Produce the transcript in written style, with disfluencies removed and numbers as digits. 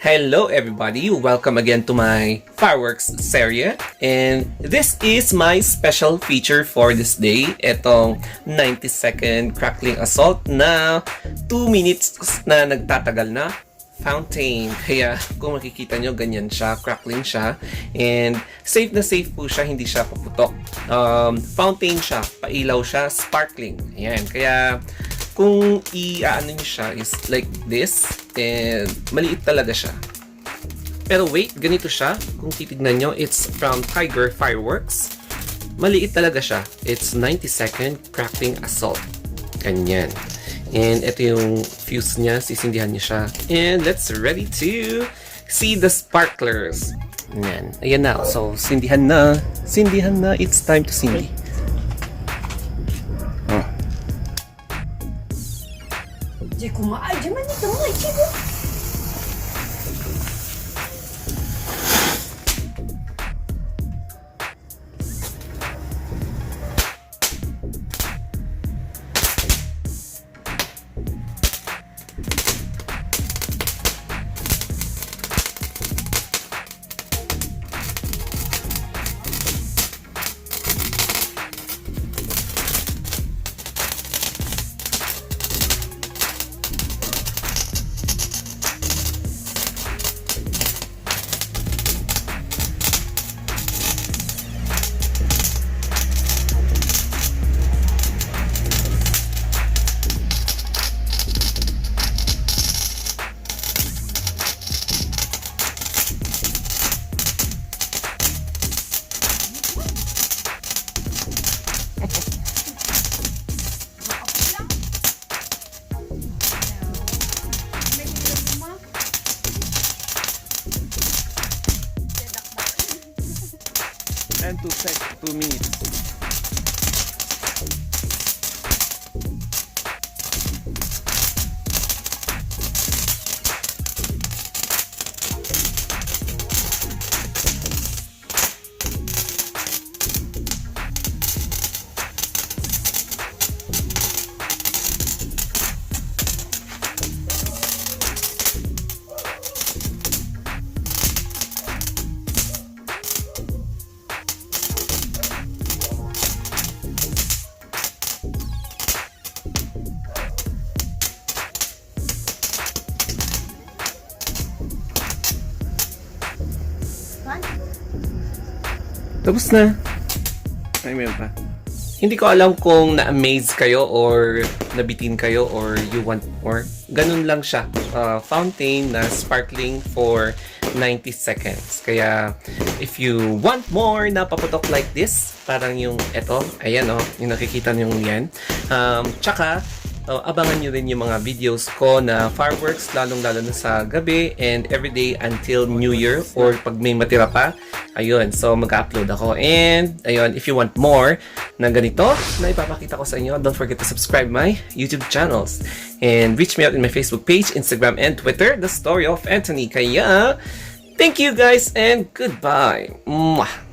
Hello everybody! Welcome again to my fireworks series. And this is my special feature for this day. Itong 90-second crackling assault na 2 minutes na nagtatagal na fountain. Kaya kung makikita nyo, ganyan siya, crackling siya. And safe na safe po siya, hindi siya paputok. Fountain siya, pailaw siya, sparkling. Ayan, kaya kung i-ano nyo siya is like this, and maliit talaga siya. Pero wait, ganito siya. Kung titignan nyo, it's from Tiger Fireworks. Maliit talaga siya. It's 90-second crackling assault. Ganyan. And ito yung fuse niya. Sisindihan niya siya. And let's ready to see the sparklers. Ayan. Ayan na. So, sindihan na. Sindihan na. It's time to sindi. And 2 minutes. Tapos na. Ay, meron pa. Hindi ko alam kung na-amaze kayo or nabitin kayo or you want more. Ganun lang siya. Fountain na sparkling for 90 seconds. Kaya, if you want more na paputok like this, parang yung eto, ayan o, yung nakikita nyo yan. Tsaka, abangan nyo rin yung mga videos ko na fireworks, lalong-lalo na sa gabi and everyday until New Year or pag may matira pa. Ayun, so mag-upload ako. And, ayun, if you want more na ganito na ipapakita ko sa inyo, don't forget to subscribe my YouTube channels. And reach me out in my Facebook page, Instagram, and Twitter, The Story of Anthony. Kaya, thank you guys and goodbye. Mwah!